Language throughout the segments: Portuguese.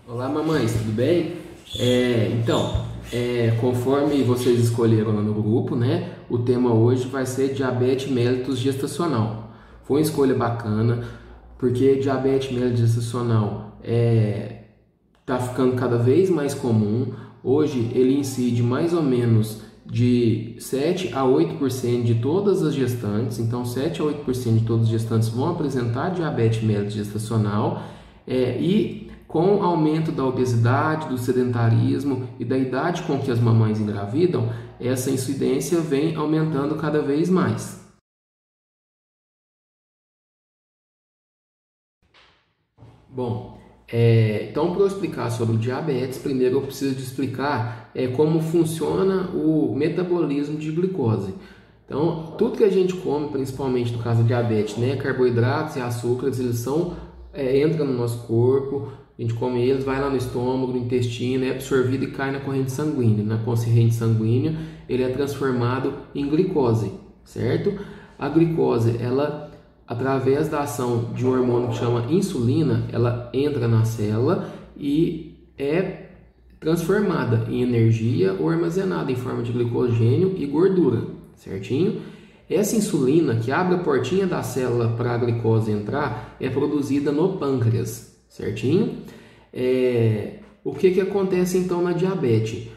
Olá, mamães, tudo bem? Conforme vocês escolheram lá no grupo, né? O tema hoje vai ser diabetes mellitus gestacional. Foi uma escolha bacana, porque diabetes mellitus gestacional tá ficando cada vez mais comum. Hoje ele incide mais ou menos de 7 a 8% de todas as gestantes. Então, 7 a 8% de todas as gestantes vão apresentar diabetes mellitus gestacional. E com o aumento da obesidade, do sedentarismo e da idade com que as mamães engravidam, essa incidência vem aumentando cada vez mais. Bom, então para eu explicar sobre o diabetes, primeiro eu preciso de explicar como funciona o metabolismo de glicose. Então, tudo que a gente come, principalmente no caso do diabetes, né, carboidratos e açúcares, eles entram no nosso corpo, a gente come eles, vai lá no estômago, no intestino, é absorvido e cai na corrente sanguínea. Na corrente sanguínea, ele é transformado em glicose, certo? A glicose, ela, através da ação de um hormônio que chama insulina, ela entra na célula e é transformada em energia ou armazenada em forma de glicogênio e gordura, certinho? Essa insulina que abre a portinha da célula para a glicose entrar é produzida no pâncreas, certinho? O que acontece então na diabetes?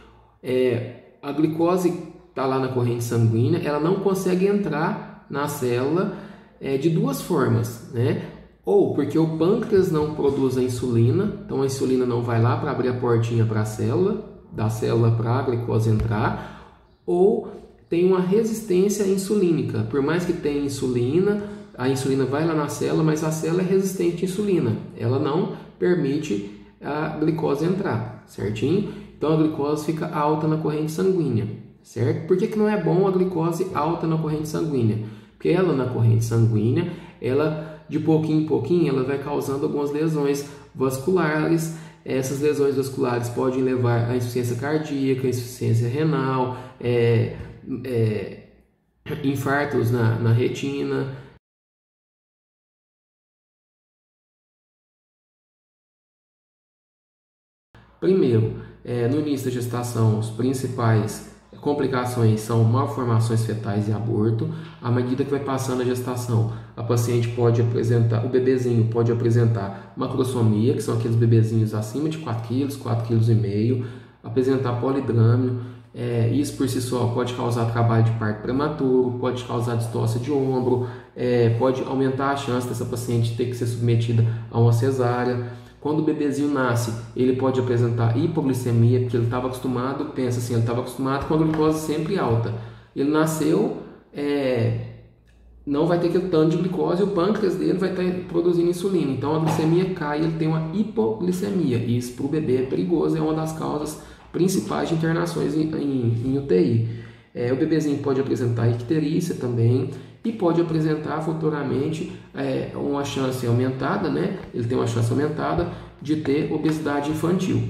A glicose está lá na corrente sanguínea, ela não consegue entrar na célula de duas formas, né? Ou porque o pâncreas não produz a insulina, então a insulina não vai lá para abrir a portinha para a célula, da célula para a glicose entrar, ou tem uma resistência insulínica. Por mais que tenha insulina, a insulina vai lá na célula, mas a célula é resistente à insulina, ela não permite a glicose entrar, certinho? Então a glicose fica alta na corrente sanguínea, certo? Por que não é bom a glicose alta na corrente sanguínea? Porque ela na corrente sanguínea, ela de pouquinho em pouquinho, ela vai causando algumas lesões vasculares. Essas lesões vasculares podem levar à insuficiência cardíaca, insuficiência renal, infartos na retina. Primeiro, no início da gestação, as principais complicações são malformações fetais e aborto. À medida que vai passando a gestação, a paciente pode apresentar, o bebezinho pode apresentar macrosomia, que são aqueles bebezinhos acima de 4 kg, 4,5 kg, apresentar polidrâmio. Isso por si só pode causar trabalho de parto prematuro, pode causar distócia de ombro, pode aumentar a chance dessa paciente ter que ser submetida a uma cesárea. Quando o bebezinho nasce, ele pode apresentar hipoglicemia, porque ele estava acostumado, pensa assim, ele estava acostumado com a glicose sempre alta. Ele nasceu, não vai ter aquele tanto de glicose, e o pâncreas dele vai estar produzindo insulina. Então a glicemia cai, ele tem uma hipoglicemia. E isso para o bebê é perigoso, é uma das causas principais de internações em UTI. O bebezinho pode apresentar icterícia também e pode apresentar futuramente uma chance aumentada, né? Ele tem uma chance aumentada de ter obesidade infantil,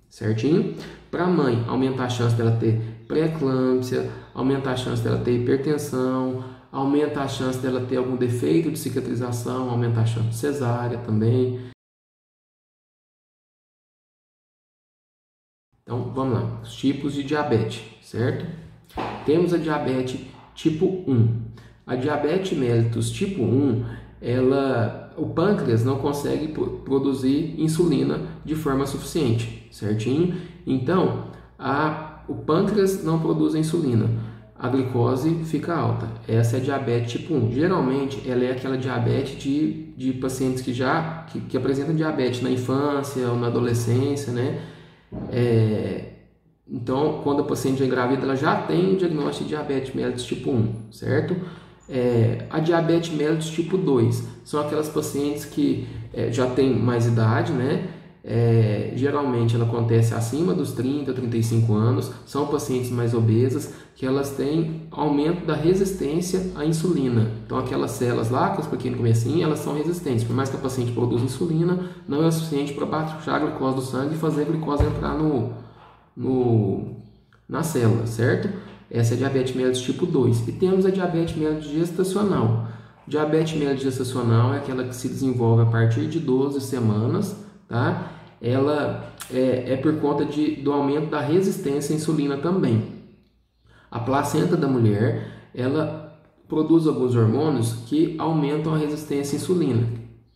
certinho? Para a mãe, aumenta a chance dela ter pré-eclâmpsia, aumenta a chance dela ter hipertensão, aumenta a chance dela ter algum defeito de cicatrização, aumenta a chance de cesárea também. Então, vamos lá, os tipos de diabetes, certo? Temos a diabetes tipo 1. A diabetes mellitus tipo 1, o pâncreas não consegue produzir insulina de forma suficiente, certinho? Então, o pâncreas não produz a insulina, a glicose fica alta. Essa é a diabetes tipo 1. Geralmente, ela é aquela diabetes de pacientes que apresentam diabetes na infância ou na adolescência, né? Então, quando a paciente é engravida, ela já tem o diagnóstico de diabetes mellitus tipo 1, certo? A diabetes mellitus tipo 2 são aquelas pacientes que já têm mais idade, né? Geralmente ela acontece acima dos 30, 35 anos, são pacientes mais obesas, que elas têm aumento da resistência à insulina. Então aquelas células lá que eu expliquei no comecinho, elas são resistentes, por mais que a paciente produza insulina, não é o suficiente para baixar a glicose do sangue e fazer a glicose entrar na célula, certo? Essa é a diabetes mellitus tipo 2. E temos a diabetes mellitus gestacional. Diabetes mellitus gestacional é aquela que se desenvolve a partir de 12 semanas, tá? Ela é por conta do aumento da resistência à insulina também. A placenta da mulher, ela produz alguns hormônios que aumentam a resistência à insulina.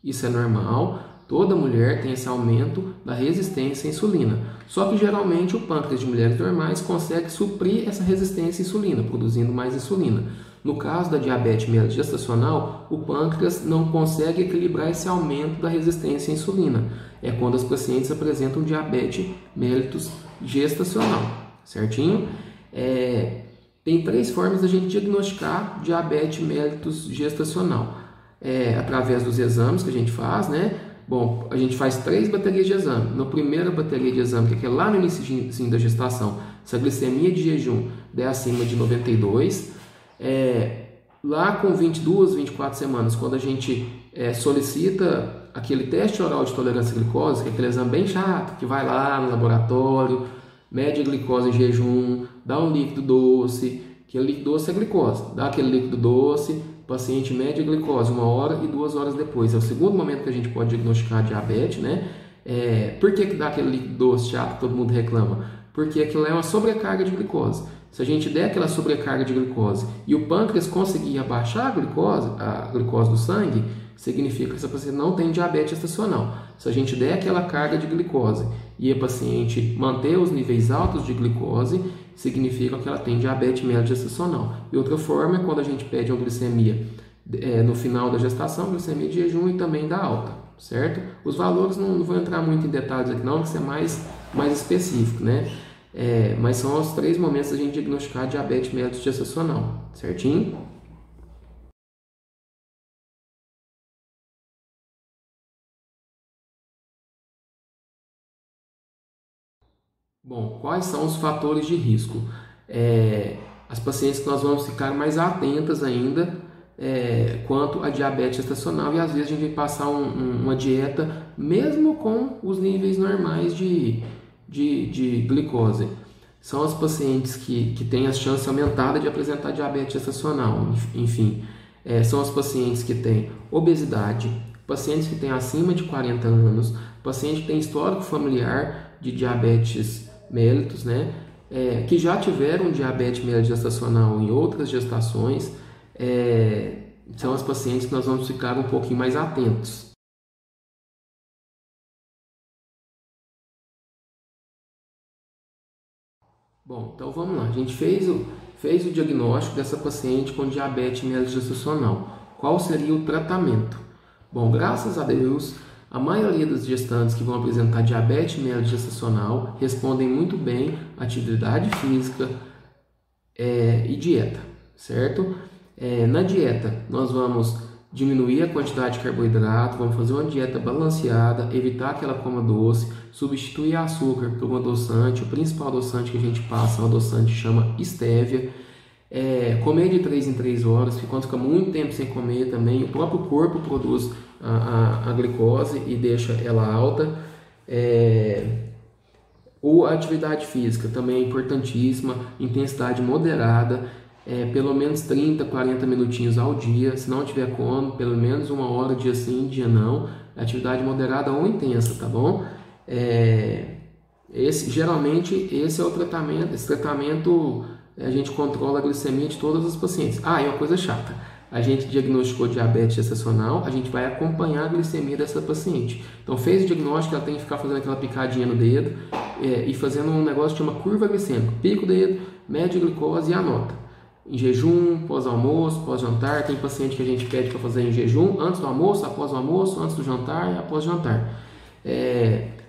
Isso é normal, toda mulher tem esse aumento da resistência à insulina. Só que geralmente o pâncreas de mulheres normais consegue suprir essa resistência à insulina, produzindo mais insulina. No caso da diabetes mellitus gestacional, o pâncreas não consegue equilibrar esse aumento da resistência à insulina. É quando as pacientes apresentam diabetes mellitus gestacional, certinho? Tem 3 formas da gente diagnosticar diabetes mellitus gestacional. Através dos exames que a gente faz, né? Bom, a gente faz 3 baterias de exame. Na primeira bateria de exame, que é lá no início da gestação, se a glicemia de jejum der acima de 92, lá com 22, 24 semanas, quando a gente solicita aquele teste oral de tolerância à glicose, que é aquele exame bem chato, que vai lá no laboratório, mede a glicose em jejum, dá um líquido doce, que o líquido doce é glicose, dá aquele líquido doce, o paciente mede a glicose 1 hora e 2 horas depois. É o segundo momento que a gente pode diagnosticar diabetes, né? Por que dá aquele líquido doce chato que todo mundo reclama? Porque aquilo é uma sobrecarga de glicose. Se a gente der aquela sobrecarga de glicose e o pâncreas conseguir abaixar a glicose do sangue, significa que essa paciente não tem diabetes gestacional. Se a gente der aquela carga de glicose e a paciente manter os níveis altos de glicose, significa que ela tem diabetes mellitus gestacional. E outra forma é quando a gente pede uma glicemia no final da gestação, glicemia de jejum e também da alta, certo? Os valores não vou entrar muito em detalhes aqui não, que isso é mais específico, né? Mas são os 3 momentos da gente diagnosticar diabetes mellitus gestacional, certinho? Bom, quais são os fatores de risco? As pacientes que nós vamos ficar mais atentas ainda quanto à diabetes gestacional, e às vezes a gente vai passar uma dieta mesmo com os níveis normais de glicose. São as pacientes que têm a chance aumentada de apresentar diabetes gestacional, enfim. São as pacientes que têm obesidade, pacientes que têm acima de 40 anos, paciente que tem histórico familiar de diabetes mellitus, né? Que já tiveram diabetes mellitus gestacional em outras gestações, são as pacientes que nós vamos ficar um pouquinho mais atentos. Bom, então vamos lá. A gente fez o diagnóstico dessa paciente com diabetes mellitus gestacional. Qual seria o tratamento? Bom, graças a Deus, a maioria das gestantes que vão apresentar diabetes mellitus gestacional respondem muito bem à atividade física e dieta, certo? Na dieta, nós vamos diminuir a quantidade de carboidrato, vamos fazer uma dieta balanceada, evitar que ela coma doce, substituir açúcar por um adoçante. O principal adoçante que a gente passa é um adoçante que chama estévia. Comer de 3 em 3 horas, porque quando fica muito tempo sem comer também, o próprio corpo produz a glicose e deixa ela alta. A atividade física também é importantíssima, intensidade moderada, pelo menos 30, 40 minutinhos ao dia. Se não tiver como, pelo menos 1 hora, dia sim, dia não. Atividade moderada ou intensa, tá bom? Geralmente esse é o tratamento. Esse tratamento a gente controla a glicemia de todas as pacientes. E uma coisa chata, a gente diagnosticou diabetes gestacional, a gente vai acompanhar a glicemia dessa paciente. Então fez o diagnóstico, ela tem que ficar fazendo aquela picadinha no dedo e fazendo um negócio que chama curva glicêmica. Pica o dedo, mede a glicose e anota. Em jejum, pós-almoço, pós-jantar. Tem paciente que a gente pede para fazer em jejum, antes do almoço, após o almoço, antes do jantar e após o jantar.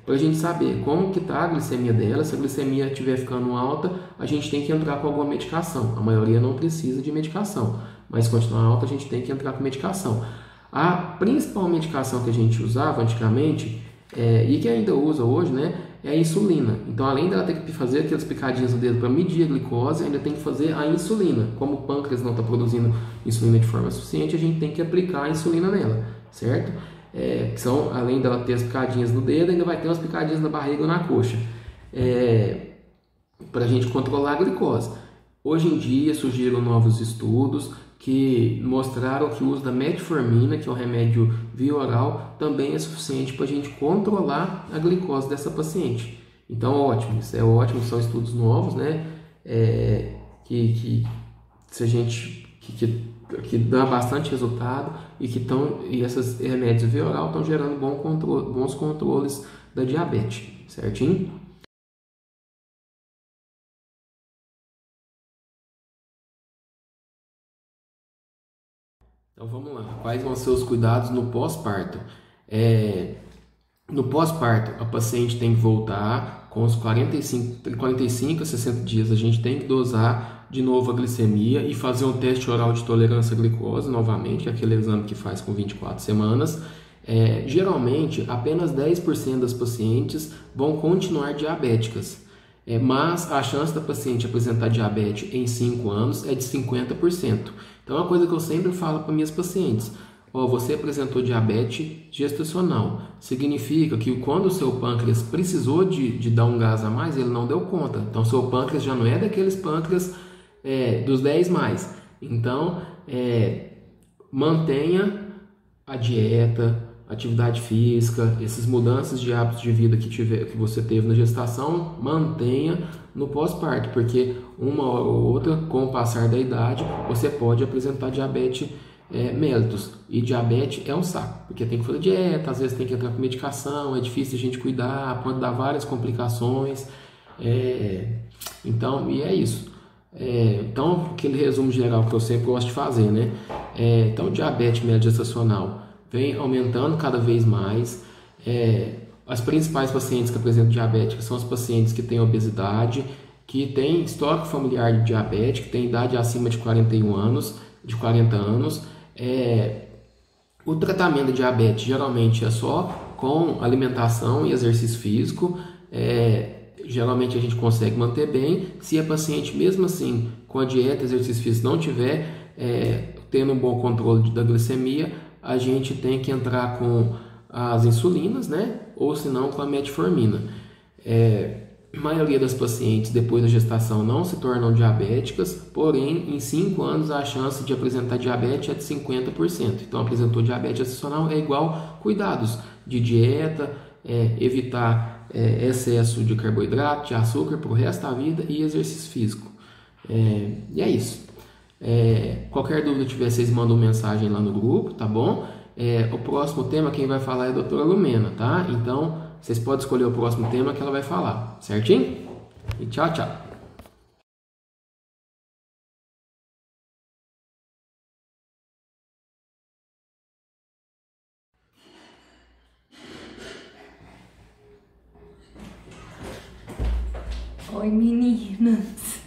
Para a gente saber como que está a glicemia dela. Se a glicemia estiver ficando alta, a gente tem que entrar com alguma medicação. A maioria não precisa de medicação, mas se continuar alta, a gente tem que entrar com medicação. A principal medicação que a gente usava antigamente, e que ainda usa hoje, né, é a insulina. Então, além dela ter que fazer aquelas picadinhas no dedo para medir a glicose, ainda tem que fazer a insulina. Como o pâncreas não está produzindo insulina de forma suficiente, a gente tem que aplicar a insulina nela, certo? Que são, além dela ter as picadinhas no dedo, ainda vai ter umas picadinhas na barriga ou na coxa, para a gente controlar a glicose. Hoje em dia surgiram novos estudos que mostraram que o uso da metformina, que é um remédio via oral, também é suficiente para a gente controlar a glicose dessa paciente. Então, ótimo, isso é ótimo, são estudos novos, né? Se a gente que dá bastante resultado e esses remédios via oral estão gerando bons controles da diabetes, certinho? Então vamos lá, quais vão ser os cuidados no pós-parto? No pós-parto, a paciente tem que voltar com os 45 a 60 dias, a gente tem que dosar de novo a glicemia e fazer um teste oral de tolerância à glicose novamente, que é aquele exame que faz com 24 semanas. Geralmente, apenas 10% das pacientes vão continuar diabéticas, mas a chance da paciente apresentar diabetes em 5 anos é de 50%. Então, é uma coisa que eu sempre falo para minhas pacientes: você apresentou diabetes gestacional, significa que quando o seu pâncreas precisou de dar um gás a mais, ele não deu conta. Então, seu pâncreas já não é daqueles pâncreas dos 10 mais. Então, mantenha a dieta, atividade física, essas mudanças de hábitos de vida que você teve na gestação, mantenha no pós-parto, porque uma hora ou outra, com o passar da idade, você pode apresentar diabetes mellitus. E diabetes é um saco, porque tem que fazer dieta, às vezes tem que entrar com medicação, é difícil a gente cuidar, pode dar várias complicações. Então, e é isso. Então, aquele resumo geral que eu sempre gosto de fazer, né? Então, diabetes mellitus gestacional vem aumentando cada vez mais. As principais pacientes que apresentam diabetes são as pacientes que têm obesidade, que têm histórico familiar de diabetes, que têm idade acima de 40 anos. O tratamento de diabetes geralmente é só com alimentação e exercício físico. Geralmente a gente consegue manter bem. Se a paciente, mesmo assim, com a dieta e exercício físico não tiver tendo um bom controle da glicemia, a gente tem que entrar com as insulinas, né? Ou se não, com a metformina. A maioria das pacientes depois da gestação não se tornam diabéticas, porém em 5 anos a chance de apresentar diabetes é de 50%. Então, apresentou diabetes gestacional é igual cuidados de dieta, evitar excesso de carboidrato, de açúcar para o resto da vida e exercício físico. E é isso. Qualquer dúvida tiver, vocês mandam mensagem lá no grupo, tá bom? O próximo tema quem vai falar é a doutora Lumena, tá? Então, vocês podem escolher o próximo tema que ela vai falar, certinho? E tchau, tchau! Oi, meninas!